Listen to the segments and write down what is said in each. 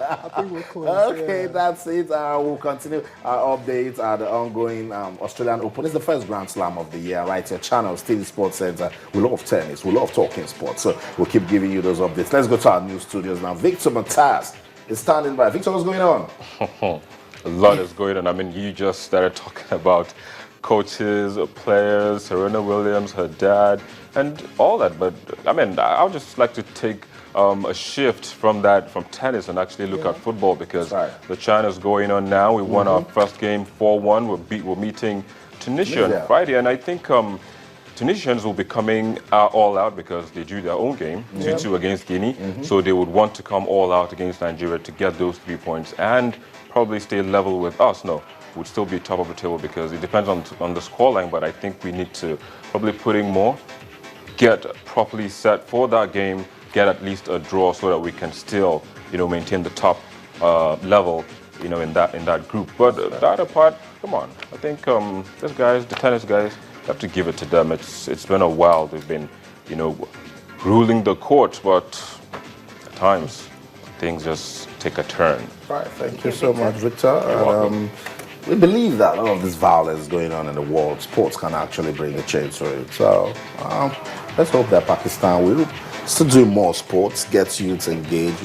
I think we're close. Okay, Yeah. that's it. We'll continue our updates at the ongoing Australian Open. It's the first Grand Slam of the year, right? Your channel, Stevie Sports Center. We love tennis. We love talking sports. So we'll keep giving you those updates. Let's go to our new studios now. Victor Matas is standing by. Victor, what's going on? A lot is going on. I mean, you just started talking about coaches, players, Serena Williams, her dad, and all that. But I mean, I would just like to take a shift from that, from tennis, and actually look at football, because the China's going on now. We won our first game 4-1. We're meeting Tunisia on Friday, and I think Tunisians will be coming all out because they drew their own game, 2-2 against Guinea. So they would want to come all out against Nigeria to get those 3 points and probably stay level with us. No, would still be top of the table because it depends on the scoreline, but I think we need to probably put in more, get properly set for that game, get at least a draw so that we can still, maintain the top level, in that group. But the other part, come on, I think these guys, the tennis guys, have to give it to them. It's been a while. They've been, ruling the court, but at times things just take a turn. Right, thank you so much, Victor. We believe that a lot of this violence going on in the world, sports can actually bring a change to it. So let's hope that Pakistan will still do more sports, get youths engaged.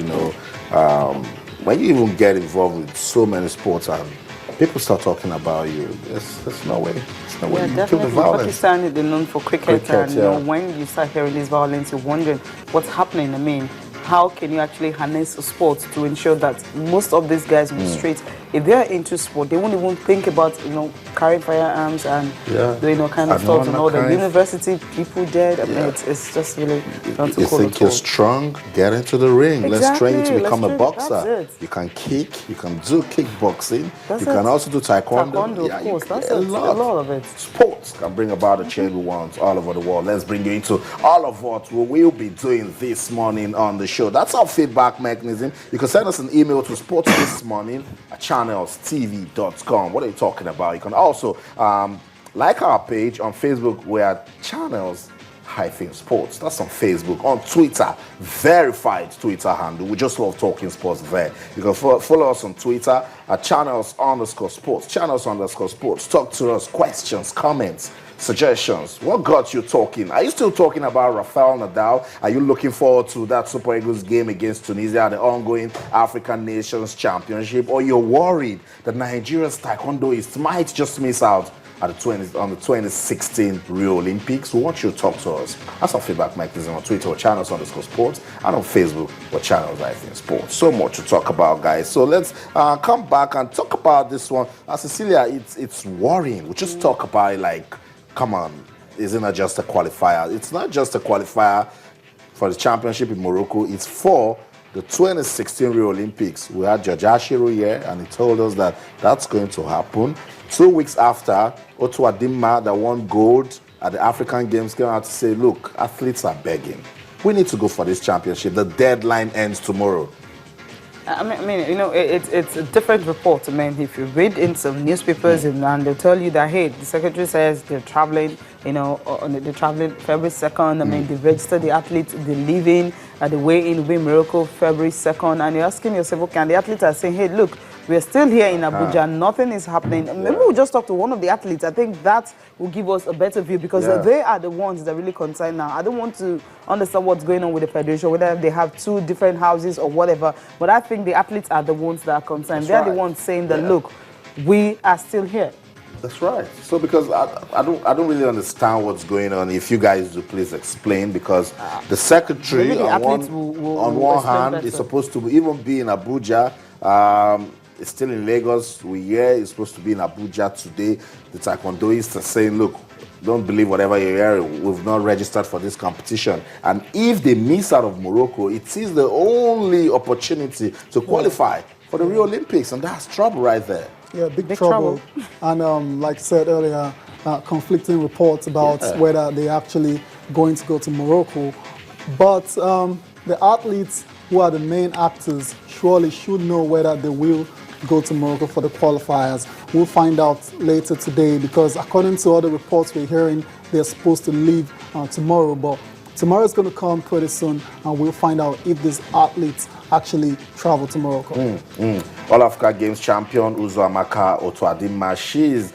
When you even get involved with so many sports and people start talking about you, there's no way. There's no way Yeah, you definitely. kill the violence. Pakistan is known for cricket and yeah. when you start hearing this violence, you're wondering what's happening. I mean, how can you actually harness a sport to ensure that most of these guys will be straight? If they're into sport, they won't even think about, carrying firearms and doing all kind of stuff and all the university people dead. I mean, it's just really not too You cool think at you're all. strong? Get into the ring. Let's train you to Exactly, become a let's boxer. that's it. You can kick. You can do kickboxing. That's you can it. also do taekwondo. Taekwondo, Yeah, of course, that's a it. A lot of it. Sports can bring about a change we want all over the world. Let's bring you into all of what we will be doing this morning on the show. That's our feedback mechanism. You can send us an email to sportsthismorning@channelstv.com. What are you talking about? You can also like our page on Facebook. We are Channels-Sports. That's on Facebook. On Twitter, verified Twitter handle. We just love talking sports there. You can follow us on Twitter at Channels_Sports. Channels_Sports. Talk to us. Questions, comments, suggestions. What got you talking? Are you still talking about Rafael Nadal? Are you looking forward to that Super Eagles game against Tunisia, the ongoing African Nations Championship? Or you're worried that Nigeria's taekwondoists might just miss out on the 2016 Rio Olympics? We want you to talk to us. That's our feedback mechanism on Twitter or Channels_Sports, and on Facebook or Channels-Sports. So much to talk about, guys. So let's come back and talk about this one. Cecilia, it's worrying. We just talk about it like, come on, isn't it just a qualifier? It's not just a qualifier for the championship in Morocco. It's for the 2016 Rio Olympics. We had George Ashiru here, and he told us that that's going to happen. 2 weeks after, Otto Adimma, that won gold at the African Games, came out to say, look, athletes are begging. We need to go for this championship. The deadline ends tomorrow. I mean, it's a different report. I mean, if you read in some newspapers and they'll tell you that, hey, the secretary says they're traveling, they're traveling February 2nd. I mean, they registered the athletes, they're leaving at the weigh-in in Morocco February 2nd. And you're asking yourself, okay, and the athletes are saying, hey, look, we're still here in Abuja, nothing is happening. Maybe we'll just talk to one of the athletes. I think that will give us a better view because they are the ones that are really concerned now. I don't want to understand what's going on with the federation, whether they have two different houses or whatever, but I think the athletes are the ones that are concerned. They're the ones saying that, look, we are still here. That's right. So because I don't really understand what's going on. If you guys do, please explain, because the secretary on one hand is supposed to even be in Abuja. It's still in Lagos. We hear it's supposed to be in Abuja today. The taekwondoists are saying, look, don't believe whatever you hear. We've not registered for this competition. And if they miss out of Morocco, it is the only opportunity to qualify for the Rio Olympics. And that's trouble right there. Yeah, big trouble. And like I said earlier, conflicting reports about whether they're actually going to go to Morocco. But the athletes who are the main actors surely should know whether they will go to Morocco for the qualifiers. We'll find out later today, because according to all the reports we're hearing, they're supposed to leave tomorrow. But tomorrow is going to come pretty soon, and we'll find out if these athletes actually travel to Morocco. All Africa Games champion Uzoamaka Otuadima, she's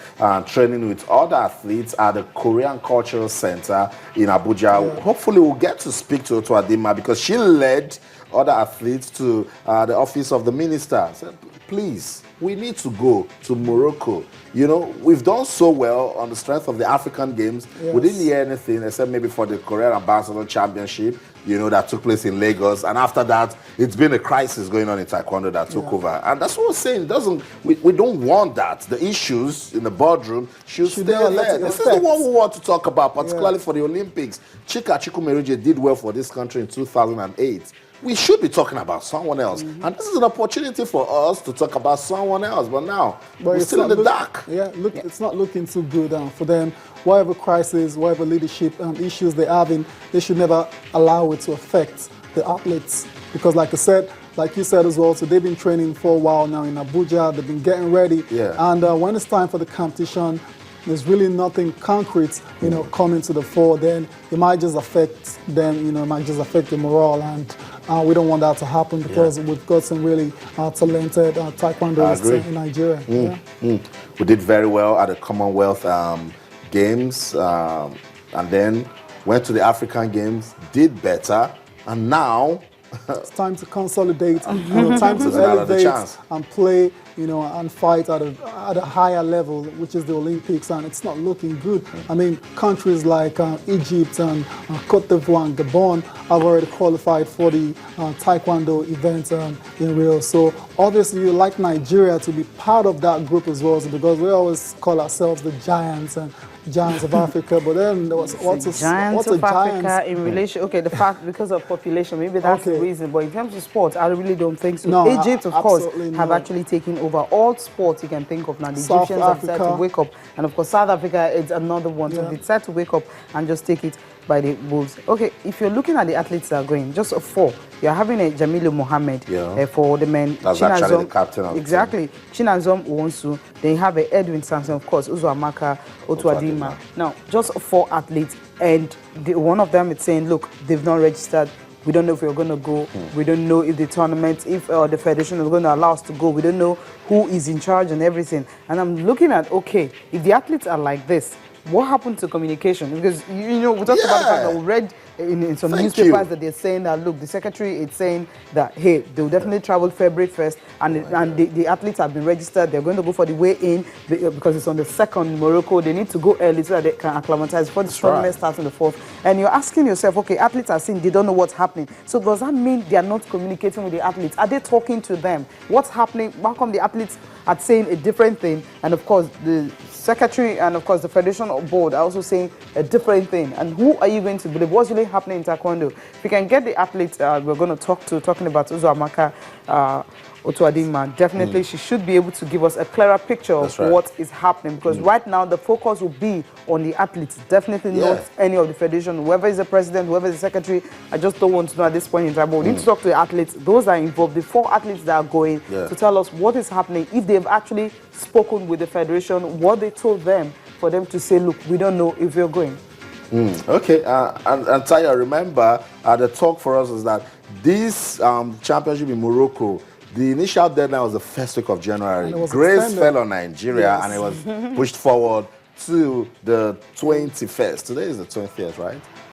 training with other athletes at the Korean Cultural Center in Abuja. Hopefully we'll get to speak to Otuadima because she led other athletes to the office of the minister. Said, please, we need to go to Morocco. You know, we've done so well on the strength of the African Games. Yes. We didn't hear anything except maybe for the Korean Ambassador Championship, you know, that took place in Lagos. And after that, it's been a crisis going on in Taekwondo that took over. And that's what we're saying. It doesn't, we don't want that. The issues in the boardroom should stay never let there. it This is the affect. one we want to talk about, particularly for the Olympics. Chika Chikumeruje did well for this country in 2008. We should be talking about someone else. And this is an opportunity for us to talk about someone else. But now, we're it's still in not the dark. It's not looking too good for them. Whatever crisis, whatever leadership issues they're having, they should never allow it to affect the athletes. Because like I said, like you said as well, so they've been training for a while now in Abuja. They've been getting ready. And when it's time for the competition, there's really nothing concrete, you know, coming to the fore. Then it might just affect them, you know, it might just affect the morale. And we don't want that to happen because we've got some really talented taekwondoists in Nigeria. We did very well at the Commonwealth Games and then went to the African Games, did better, and now it's time to consolidate, time to There's another elevate chance. and play, you know, and fight at a higher level, which is the Olympics, and it's not looking good. I mean, countries like Egypt and Cote d'Ivoire and Gabon have already qualified for the Taekwondo event in Rio. So obviously, you like Nigeria to be part of that group as well, because we always call ourselves the giants and giants of Africa. But then what's a giants of Africa in relation? Okay, the fact because of population, maybe that's the reason. But in terms of sports, I really don't think so. No, Egypt, of course, have not. actually taken over all sports you can think of now. The South Egyptians have decided to Africa. wake up, and of course, South Africa is another one. So they decided to wake up and just take it by the bulls. Okay, if you're looking at the athletes that are going, just four. You're having a Jamilu Mohammed for the men. That's actually the captain of the exactly. Chinazom Uwonsu. Then you have Edwin Sampson, of course, Uzoamaka Otuadima. Now, just four athletes, and one of them is saying, look, they've not registered. We don't know if we're going to go. We don't know if the tournament, if the federation is going to allow us to go. We don't know who is in charge and everything. And I'm looking at, okay, if the athletes are like this, what happened to communication? Because, you know, we talked about the fact that we read in some newspapers that they're saying that, look, the secretary is saying that, hey, they'll definitely travel February 1st, and the athletes have been registered. They're going to go for the weigh-in because it's on the 2nd in Morocco. They need to go early so that they can acclimatize before the tournament starts on the 4th. And you're asking yourself, okay, athletes are saying they don't know what's happening. So does that mean they're not communicating with the athletes? Are they talking to them? What's happening? How come the athletes are saying a different thing? And of course, the secretary and of course the federation board are also saying a different thing. And who are you going to believe? What's really happening in Taekwondo? If we can get the athletes we're going to talking about Uzoamaka Otuadima, definitely she should be able to give us a clearer picture of what is happening, because right now the focus will be on the athletes, definitely not any of the federation, whoever is the president, whoever is the secretary. I just don't want to know at this point in time, but we need to talk to the athletes, those are involved, the four athletes that are going, to tell us what is happening, if they've actually spoken with the federation, what they told them, for them to say, look, we don't know if we're going. Okay, and Taya, remember, the talk for us is that this championship in Morocco, the initial deadline was the first week of January. Grace fell on Nigeria, and it was pushed forward to the 21st. Today is the 20th, right?